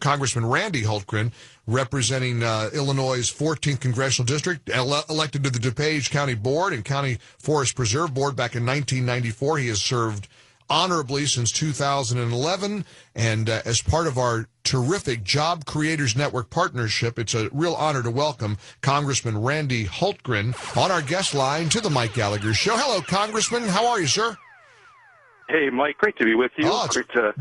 Congressman Randy Hultgren, representing Illinois' 14th Congressional District, elected to the DuPage County Board and County Forest Preserve Board back in 1994. He has served honorably since 2011, and as part of our terrific Job Creators Network partnership, it's a real honor to welcome Congressman Randy Hultgren on our guest line to the Mike Gallagher Show. Hello, Congressman. How are you, sir? Hey, Mike. Great to be with you. Oh,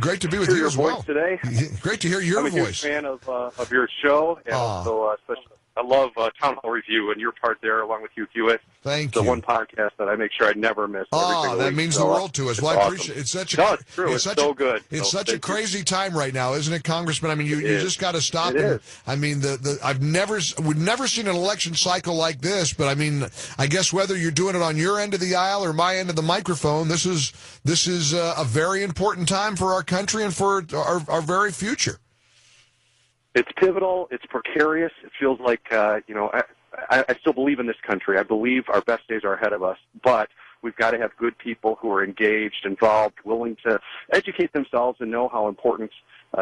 great to be with you as well. Today. Great to hear your voice. I'm a huge fan of your show, and also especially I love Town Hall Review and your part there, along with you, Hewitt. Thank you. The one podcast that I make sure I never miss. Oh, that means the world to us. Well, I appreciate it. It's such a, no, it's true. It's so good. It's such a crazy time right now, isn't it, Congressman? I mean, you just got to stop. I mean, we've never seen an election cycle like this. But I mean, I guess whether you're doing it on your end of the aisle or my end of the microphone, this is a very important time for our country and for our very future. It's pivotal. It's precarious. It feels like, I still believe in this country. I believe our best days are ahead of us. But we've got to have good people who are engaged, involved, willing to educate themselves and know how important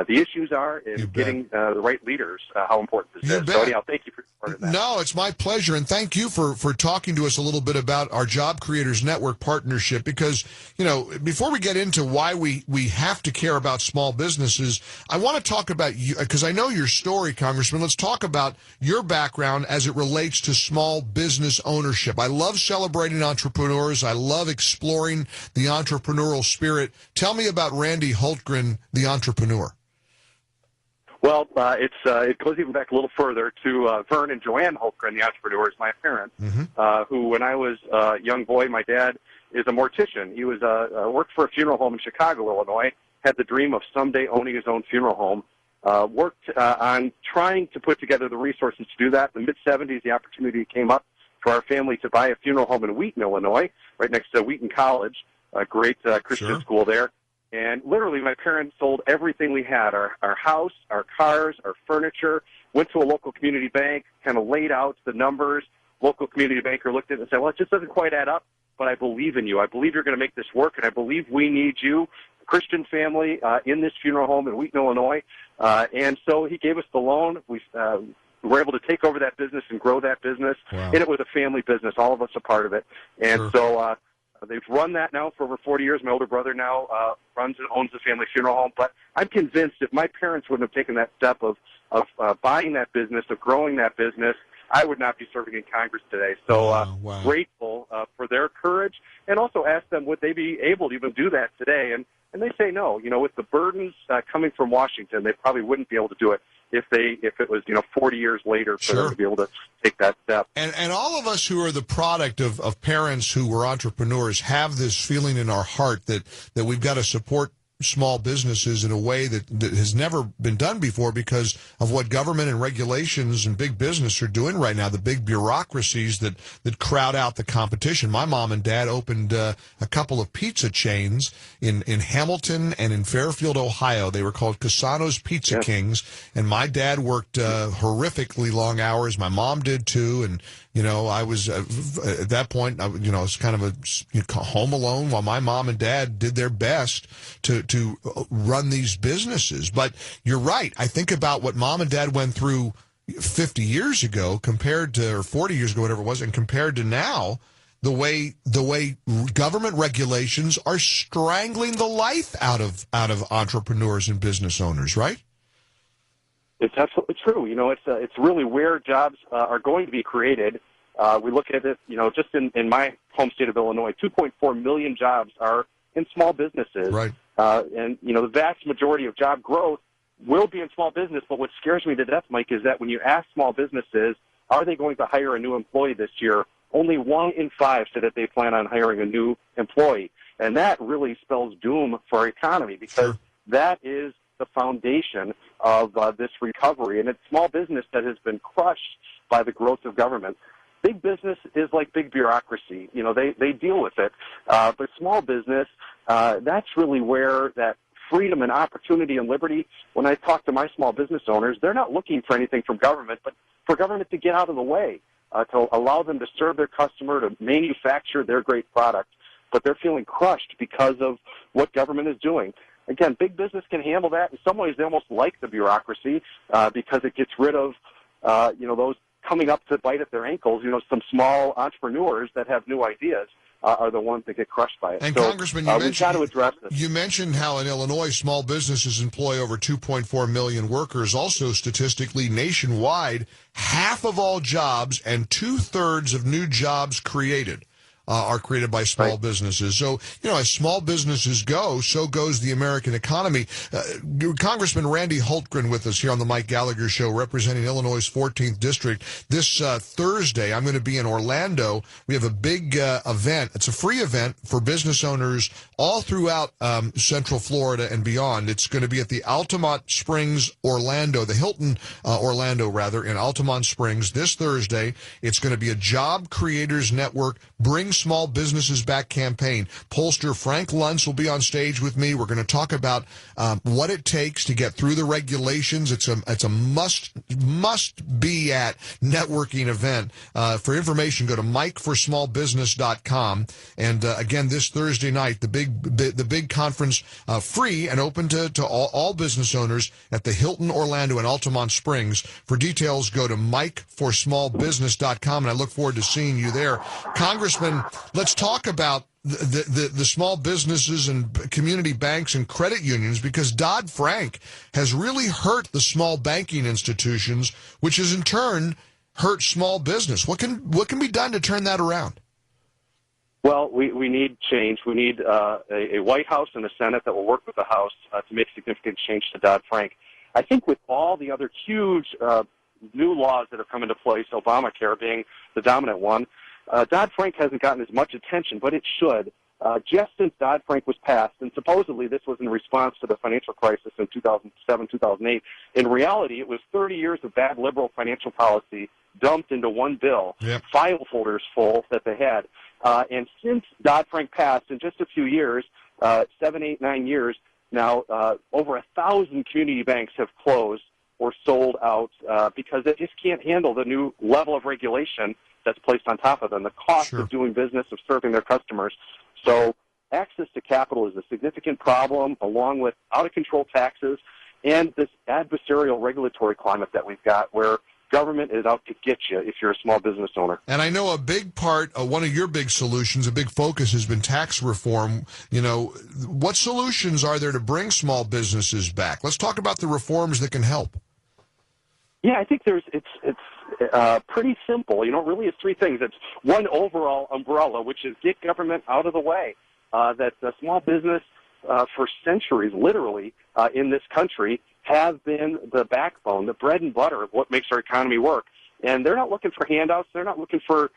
the issues are, and getting the right leaders, how important this is. So anyhow, thank you for part of that. No, it's my pleasure, and thank you for talking to us a little bit about our Job Creators Network partnership, because, before we get into why we have to care about small businesses, I want to talk about you, because I know your story, Congressman. Let's talk about your background as it relates to small business ownership. I love celebrating entrepreneurs. I love exploring the entrepreneurial spirit. Tell me about Randy Hultgren, the entrepreneur. Well, it goes even back a little further to Vern and Joanne Hultgren, the entrepreneurs, my parents, who, when I was a young boy, my dad is a mortician. He was worked for a funeral home in Chicago, Illinois, had the dream of someday owning his own funeral home, worked on trying to put together the resources to do that. In the mid-'70s, the opportunity came up for our family to buy a funeral home in Wheaton, Illinois, right next to Wheaton College, a great Christian school there. And literally, my parents sold everything we had, our house, our cars, our furniture, went to a local community bank, kind of laid out the numbers. Local community banker looked at it and said, well, it just doesn't quite add up, but I believe in you. I believe you're going to make this work, and I believe we need you, a Christian family, in this funeral home in Wheaton, Illinois. And so he gave us the loan. We were able to take over that business and grow that business. Wow. And it was a family business, all of us a part of it. And so they've run that now for over 40 years. My older brother now runs and owns the family funeral home. But I'm convinced if my parents wouldn't have taken that step of buying that business, of growing that business, I would not be serving in Congress today. So grateful for their courage, and also ask them, would they be able to even do that today? And they say no. With the burdens coming from Washington, they probably wouldn't be able to do it if it was 40 years later for them to be able to take that step. And all of us who are the product of parents who were entrepreneurs have this feeling in our heart that we've got to support small businesses in a way that has never been done before because of what government and regulations and big business are doing right now, the big bureaucracies that crowd out the competition. My mom and dad opened a couple of pizza chains in Hamilton and in Fairfield, Ohio. They were called Casano's Pizza Kings, and my dad worked horrifically long hours. My mom did too, and I was at that point, I was kind of home alone while my mom and dad did their best to run these businesses. But you're right. I think about what mom and dad went through 50 years ago or 40 years ago, whatever it was, and compared to now, the way government regulations are strangling the life out of entrepreneurs and business owners, right? It's absolutely true. It's really where jobs are going to be created. We look at it, just in my home state of Illinois, 2.4 million jobs are in small businesses. Right. And the vast majority of job growth will be in small business. But what scares me to death, Mike, is that when you ask small businesses, are they going to hire a new employee this year, only 1 in 5 said that they plan on hiring a new employee. And that really spells doom for our economy, because that is the foundation of this recovery. And it's small business that has been crushed by the growth of government. Big business is like big bureaucracy. They deal with it. But small business, that's really where that freedom and opportunity and liberty, when I talk to my small business owners, they're not looking for anything from government, but for government to get out of the way, to allow them to serve their customer, to manufacture their great product. But they're feeling crushed because of what government is doing. again, big business can handle that. In some ways, they almost like the bureaucracy because it gets rid of, those coming up to bite at their ankles. Some small entrepreneurs that have new ideas are the ones that get crushed by it. And so, Congressman, we've got to address this. You mentioned how in Illinois small businesses employ over 2.4 million workers. Also, statistically, nationwide, half of all jobs and 2/3 of new jobs created are created by small businesses. So, as small businesses go, so goes the American economy. Congressman Randy Hultgren with us here on the Mike Gallagher Show, representing Illinois' 14th District. This Thursday, I'm going to be in Orlando. We have a big event. It's a free event for business owners all throughout Central Florida and beyond. It's going to be at the Altamont Springs, Orlando, the Hilton Orlando, rather, in Altamont Springs this Thursday. It's going to be a Job Creators Network Bring Small Businesses Back campaign. Pollster Frank Luntz will be on stage with me. We're going to talk about what it takes to get through the regulations. It's a must be at networking event. For information, go to mikeforsmallbusiness.com. And again, this Thursday night, the big conference, free and open to all business owners at the Hilton Orlando in Altamont Springs. For details, go to mikeforsmallbusiness.com, and I look forward to seeing you there. Congressman, let's talk about the small businesses and community banks and credit unions, because Dodd-Frank has really hurt the small banking institutions, which has in turn hurt small business. What can be done to turn that around? Well, we need change. We need a White House and a Senate that will work with the House to make significant change to Dodd-Frank. I think with all the other huge new laws that have come into place, Obamacare being the dominant one, Dodd-Frank hasn't gotten as much attention, but it should. Just since Dodd-Frank was passed, and supposedly this was in response to the financial crisis in 2007, 2008, in reality it was 30 years of bad liberal financial policy dumped into one bill, file folders full that they had. And since Dodd-Frank passed, in just a few years, 7, 8, 9 years now, over 1,000 community banks have closed or sold out because they just can't handle the new level of regulation that's placed on top of them, the cost of doing business, of serving their customers. So access to capital is a significant problem, along with out-of-control taxes and this adversarial regulatory climate that we've got, where government is out to get you if you're a small business owner. And I know a big part, one of your big solutions, a big focus has been tax reform. What solutions are there to bring small businesses back? Let's talk about the reforms that can help. Yeah, I think it's pretty simple. Really it's three things. It's one overall umbrella, which is get government out of the way. That small business for centuries, literally, in this country, have been the backbone, the bread and butter of what makes our economy work. And they're not looking for handouts. They're not looking for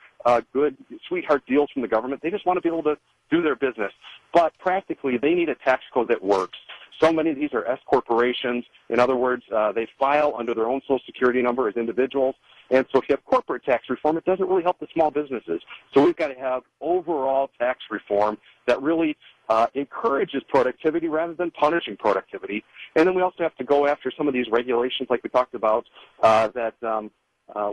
good sweetheart deals from the government. They just want to be able to do their business. But practically, they need a tax code that works. So many of these are S corporations. In other words, they file under their own Social Security number as individuals. And so if you have corporate tax reform, it doesn't really help the small businesses. So we've got to have overall tax reform that really encourages productivity rather than punishing productivity. And then we also have to go after some of these regulations like we talked about that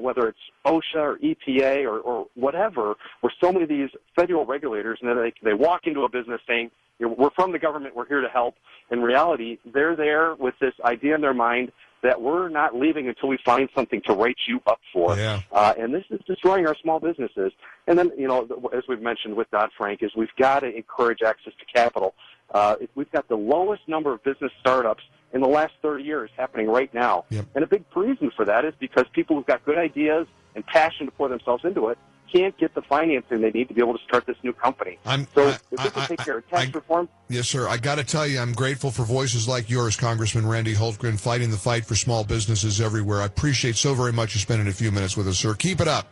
whether it's OSHA or EPA or whatever, where so many of these federal regulators, and they walk into a business saying, we're from the government, we're here to help. In reality, they're there with this idea in their mind that we're not leaving until we find something to write you up for. Yeah. And this is destroying our small businesses. And then, as we've mentioned with Dodd-Frank, is we've got to encourage access to capital. We've got the lowest number of business startups in the last 30 years happening right now. Yep. And a big reason for that is because people who've got good ideas and passion to pour themselves into it can't get the financing they need to be able to start this new company. If we can take care of tax reform. Yes, sir. I got to tell you, I'm grateful for voices like yours, Congressman Randy Hultgren, fighting the fight for small businesses everywhere. I appreciate so very much you spending a few minutes with us, sir. Keep it up.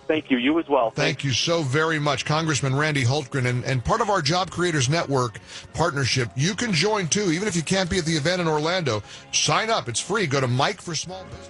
Thank you. You as well. Thank you so very much, Congressman Randy Hultgren. And part of our Job Creators Network partnership, you can join too, even if you can't be at the event in Orlando. Sign up. It's free. Go to Mike for Small Business.